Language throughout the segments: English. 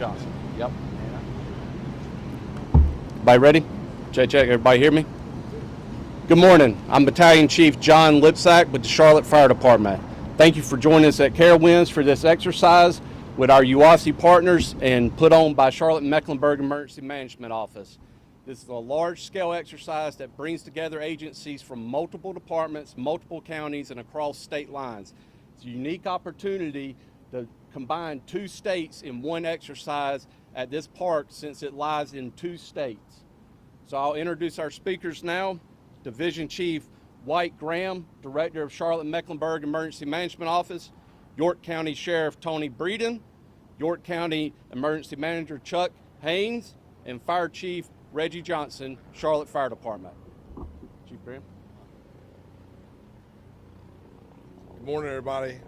Johnson. Yep. Everybody ready? Check. Everybody hear me? Good morning. I'm Battalion Chief John Lipsack with the Charlotte Fire Department. Thank you for joining us at Carowinds for this exercise with our UASI partners and put on by Charlotte Mecklenburg Emergency Management Office. This is a large-scale exercise that brings together agencies from multiple departments, multiple counties, and across state lines. It's a unique opportunity to combine 2 states in one exercise at this park since it lies in 2 states. So I'll introduce our speakers now. Division Chief White Graham, Director of Charlotte Mecklenburg Emergency Management Office, York County Sheriff Tony Breeden, York County Emergency Manager Chuck Haynes, and Fire Chief Reggie Johnson, Charlotte Fire Department. Chief Graham. Good morning, everybody.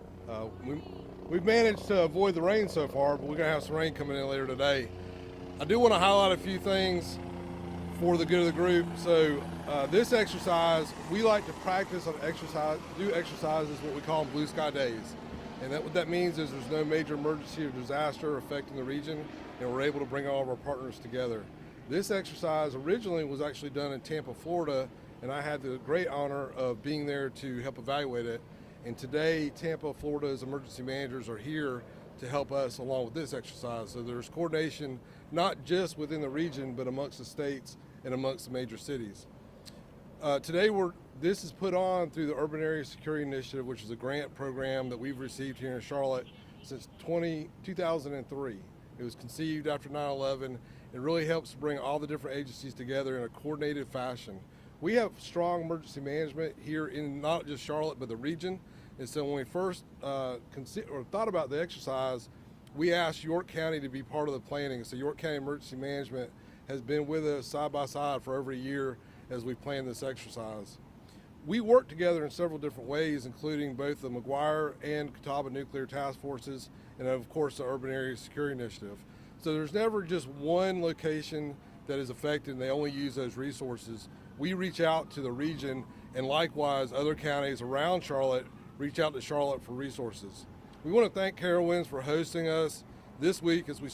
We've managed to avoid the rain so far, but we're going to have some rain coming in later today. I do want to highlight a few things for the good of the group. So this exercise, we like to practice on do exercises, what we call them blue sky days. And what that means is there's no major emergency or disaster affecting the region, and we're able to bring all of our partners together. This exercise originally was actually done in Tampa, Florida, and I had the great honor of being there to help evaluate it. And today, Tampa, Florida's emergency managers are here to help us along with this exercise. So there's coordination not just within the region, but amongst the states and amongst the major cities. Today, this is put on through the Urban Area Security Initiative, which is a grant program that we've received here in Charlotte since 2003. It was conceived after 9/11. It really helps bring all the different agencies together in a coordinated fashion. We have strong emergency management here in not just Charlotte, but the region. And so when we first thought about the exercise, we asked York County to be part of the planning. So York County Emergency Management has been with us side by side for over a year as we plan this exercise. We work together in several different ways, including both the McGuire and Catawba Nuclear Task Forces, and of course the Urban Area Security Initiative. So there's never just one location that is affected and they only use those resources. We reach out to the region, and likewise other counties around Charlotte reach out to Charlotte for resources. We want to thank Carowinds for hosting us this week as we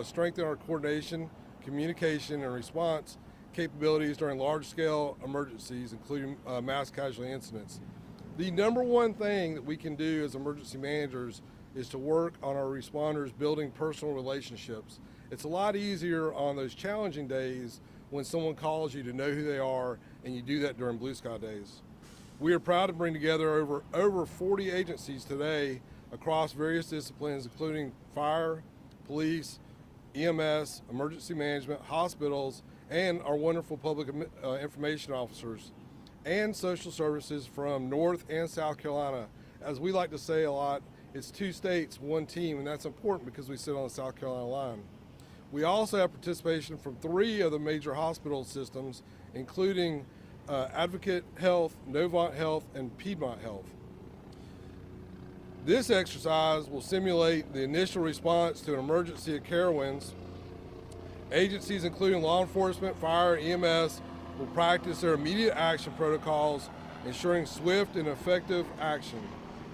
strengthen our coordination, communication, and response capabilities during large-scale emergencies, including mass casualty incidents. The number one thing that we can do as emergency managers is to work on our responders building personal relationships. It's a lot easier on those challenging days when someone calls you to know who they are, and you do that during blue sky days. We are proud to bring together over 40 agencies today across various disciplines, including fire, police, EMS, emergency management, hospitals, and our wonderful public information officers, and social services from North and South Carolina. As we like to say a lot, it's 2 states, 1 team, and that's important because we sit on the South Carolina line. We also have participation from 3 of the major hospital systems, including Advocate Health, Novant Health, and Piedmont Health. This exercise will simulate the initial response to an emergency at Carowinds. Agencies including law enforcement, fire, EMS will practice their immediate action protocols, ensuring swift and effective action.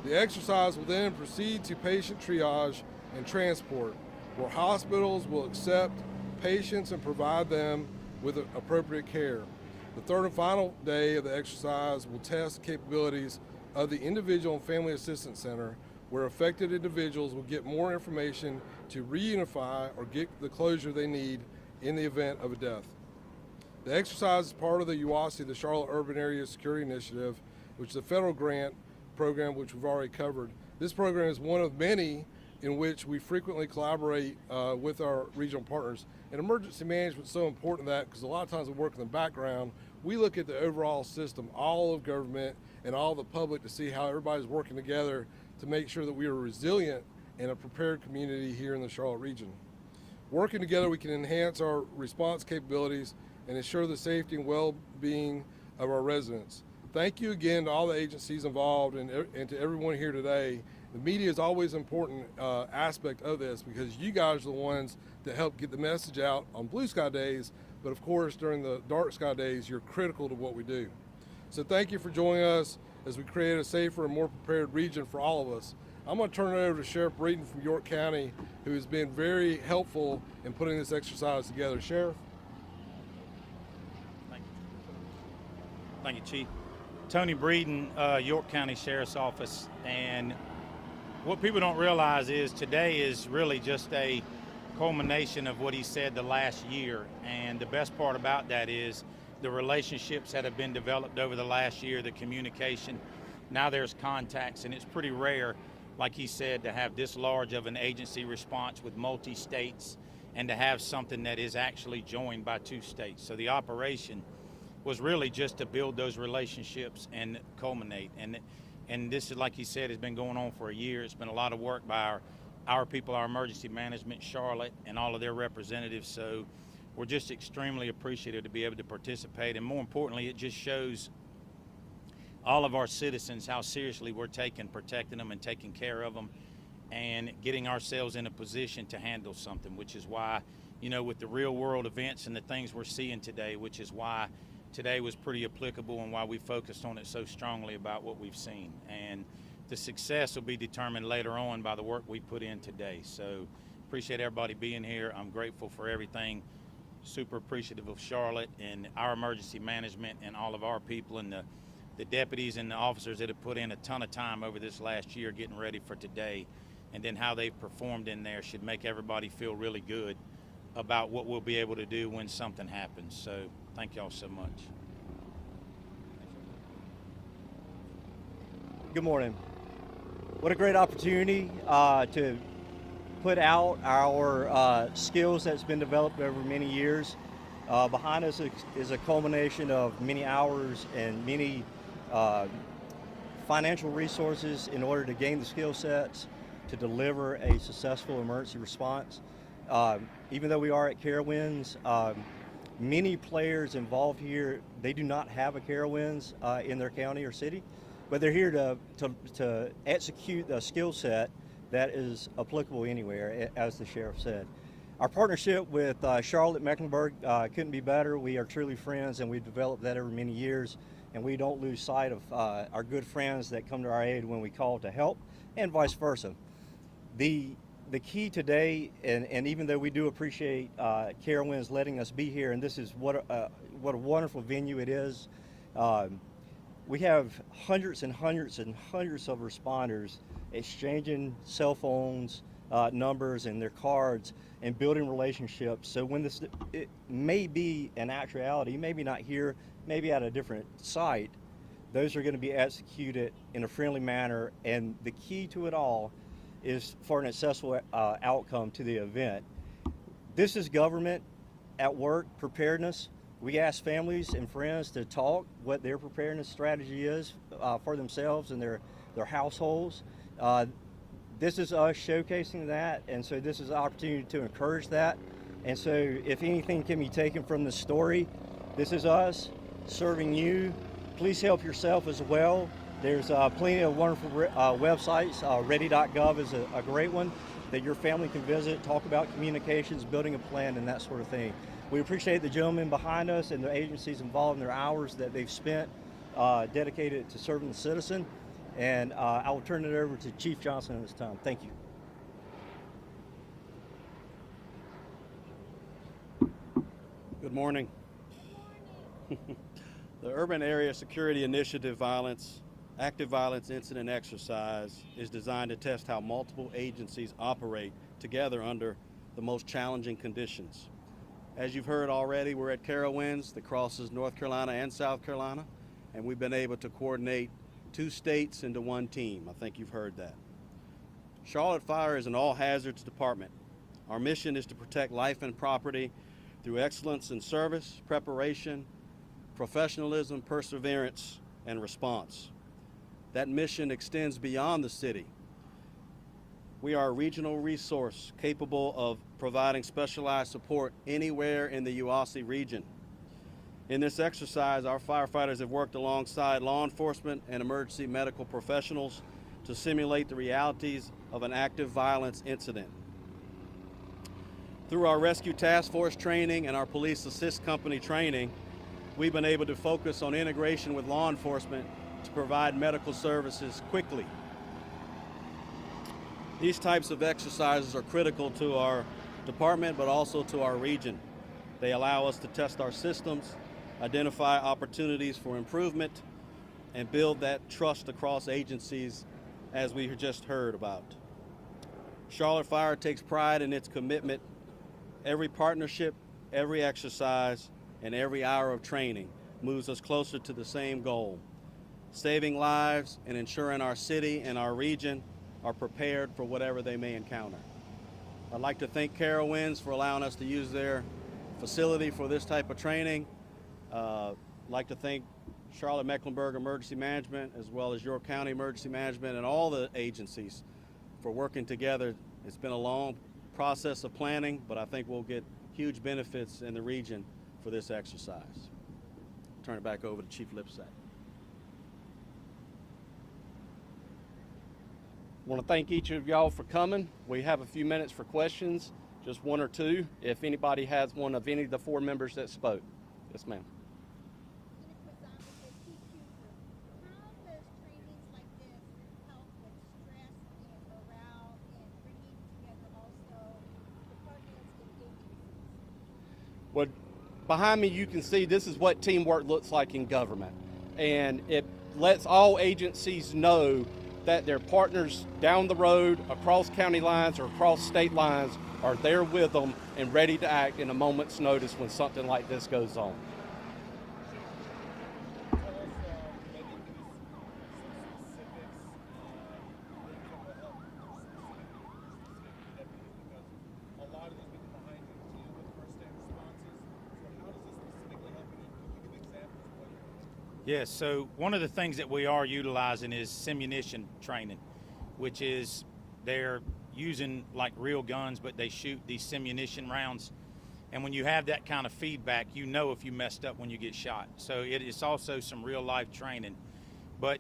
The exercise will then proceed to patient triage and transport, where hospitals will accept patients and provide them with appropriate care. The third and final day of the exercise will test capabilities of the Individual and Family Assistance Center, where affected individuals will get more information to reunify or get the closure they need in the event of a death. The exercise is part of the UASI, the Charlotte Urban Area Security Initiative, which is a federal grant program which we've already covered. This program is one of many in which we frequently collaborate with our regional partners. And emergency management is so important that because a lot of times we work in the background, we look at the overall system, all of government and all the public to see how everybody's working together to make sure that we are resilient and a prepared community here in the Charlotte region. Working together, we can enhance our response capabilities and ensure the safety and well-being of our residents. Thank you again to all the agencies involved and to everyone here today. The media is always an important aspect of this because you guys are the ones that help get the message out on blue sky days, but of course during the dark sky days, you're critical to what we do. So thank you for joining us as we create a safer and more prepared region for all of us. I'm going to turn it over to Sheriff Breeden from York County, who has been very helpful in putting this exercise together. Sheriff? Thank you, Chief. Tony Breeden, York County Sheriff's Office. And what people don't realize is today is really just a culmination of what he said the last year. And the best part about that is the relationships that have been developed over the last year, the communication. Now there's contacts, and it's pretty rare, like he said, to have this large of an agency response with multi-states and to have something that is actually joined by 2 states. So the operation was really just to build those relationships and culminate. And this is, like he said, has been going on for a year. It's been a lot of work by our people, our emergency management, Charlotte, and all of their representatives. So we're just extremely appreciative to be able to participate. And more importantly, it just shows all of our citizens how seriously we're taking protecting them and taking care of them and getting ourselves in a position to handle something, which is why, you know, with the real world events and the things we're seeing today, which is why today was pretty applicable and why we focused on it so strongly about what we've seen. And the success will be determined later on by the work we put in today. So appreciate everybody being here. I'm grateful for everything. Super appreciative of Charlotte and our emergency management and all of our people and the deputies and the officers that have put in a ton of time over this last year getting ready for today. And then how they've performed in there should make everybody feel really good about what we'll be able to do when something happens. So thank y'all so much. Good morning. What a great opportunity to put out our skills that's been developed over many years. Behind us is a culmination of many hours and many financial resources in order to gain the skill sets to deliver a successful emergency response. Even though we are at Carowinds, many players involved here, they do not have a Carowinds in their county or city, but they're here to execute a skill set that is applicable anywhere, as the sheriff said. Our partnership with Charlotte Mecklenburg couldn't be better. We are truly friends, and we've developed that over many years, and we don't lose sight of our good friends that come to our aid when we call to help, and vice versa. The key today, and even though we do appreciate Carowinds letting us be here, and this is what a wonderful venue it is, we have hundreds and hundreds and hundreds of responders exchanging cell phones, numbers, and their cards, and building relationships. So when it may be an actuality, maybe not here, maybe at a different site, those are going to be executed in a friendly manner, and the key to it all is for an successful outcome to the event. This is government at work, preparedness. We ask families and friends to talk what their preparedness strategy is for themselves and their households. This is us showcasing that, and so this is an opportunity to encourage that. And so if anything can be taken from the story, this is us serving you. Please help yourself as well. There's plenty of wonderful websites. Ready.gov is a great one that your family can visit, talk about communications, building a plan, and that sort of thing. We appreciate the gentlemen behind us and the agencies involved in their hours that they've spent dedicated to serving the citizen. And I will turn it over to Chief Johnson at this time. Thank you. Good morning. The Urban Area Security Initiative Active Violence Incident Exercise is designed to test how multiple agencies operate together under the most challenging conditions. As you've heard already, we're at Carowinds that crosses North Carolina and South Carolina, and we've been able to coordinate 2 states into 1 team. I think you've heard that. Charlotte Fire is an all-hazards department. Our mission is to protect life and property through excellence in service, preparation, professionalism, perseverance, and response. That mission extends beyond the city. We are a regional resource capable of providing specialized support anywhere in the UASI region. In this exercise, our firefighters have worked alongside law enforcement and emergency medical professionals to simulate the realities of an active violence incident. Through our rescue task force training and our police assist company training, we've been able to focus on integration with law enforcement to provide medical services quickly. These types of exercises are critical to our department, but also to our region. They allow us to test our systems, identify opportunities for improvement, and build that trust across agencies as we just heard about. Charlotte Fire takes pride in its commitment. Every partnership, every exercise, and every hour of training moves us closer to the same goal: saving lives and ensuring our city and our region are prepared for whatever they may encounter. I'd like to thank Carowinds for allowing us to use their facility for this type of training. I'd like to thank Charlotte-Mecklenburg Emergency Management, as well as York County Emergency Management, and all the agencies for working together. It's been a long process of planning, but I think we'll get huge benefits in the region for this exercise. Turn it back over to Chief Lipsack. I want to thank each of y'all for coming. We have a few minutes for questions, just one or two, if anybody has one of any of the 4 members that spoke. Yes, ma'am. Well, behind me you can see this is what teamwork looks like in government. And it lets all agencies know that their partners down the road, across county lines or across state lines, are there with them and ready to act in a moment's notice when something like this goes on. Yes, so one of the things that we are utilizing is simunition training, which is they're using like real guns, but they shoot these simunition rounds. And when you have that kind of feedback, you know if you messed up when you get shot. So it is also some real life training. But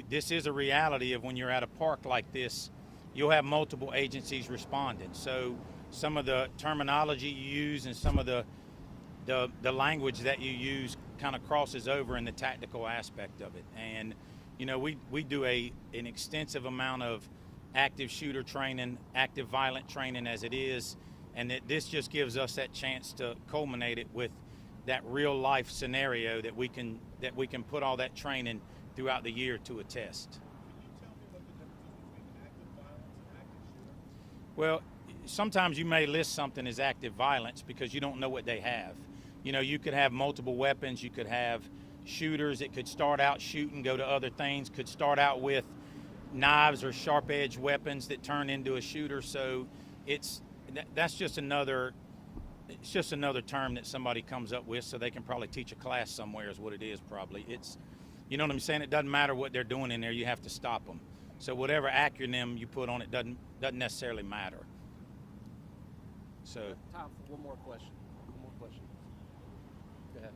this is a reality of when you're at a park like this, you'll have multiple agencies responding. So some of the terminology you use and some of the language that you use kind of crosses over in the tactical aspect of it. And you know, we do an extensive amount of active shooter training, active violent training as it is, and this just gives us that chance to culminate it with that real life scenario that we can put all that training throughout the year to a test. Well, sometimes you may list something as active violence because you don't know what they have. You know, you could have multiple weapons, you could have shooters. It could start out shooting, go to other things, could start out with knives or sharp-edged weapons that turn into a shooter. So that's just another term that somebody comes up with so they can probably teach a class somewhere is what it is probably. It's, you know what I'm saying? It doesn't matter what they're doing in there, you have to stop them. So whatever acronym you put on it doesn't necessarily matter. So time for one more question. Go ahead.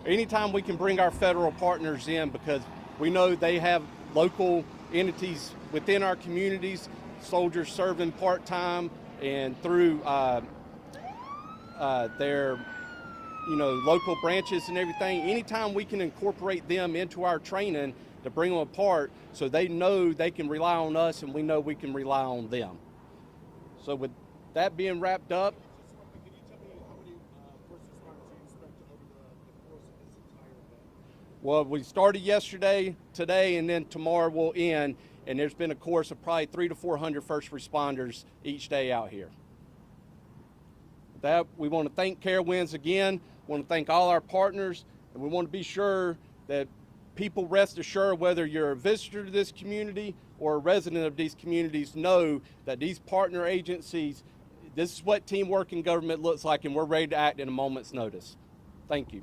Anytime we can bring our federal partners in, because we know they have local entities within our communities, soldiers serving part-time and through their local branches and everything. Anytime we can incorporate them into our training to bring them apart so they know they can rely on us and we know we can rely on them. So with that being wrapped up, well, we started yesterday, today, and then tomorrow we'll end, and there's been a course of probably 300 to 400 first responders each day out here. With that, we want to thank Carowinds again. We want to thank all our partners, and we want to be sure that people rest assured, whether you're a visitor to this community or a resident of these communities, know that these partner agencies, this is what teamwork in government looks like, and we're ready to act in a moment's notice. Thank you.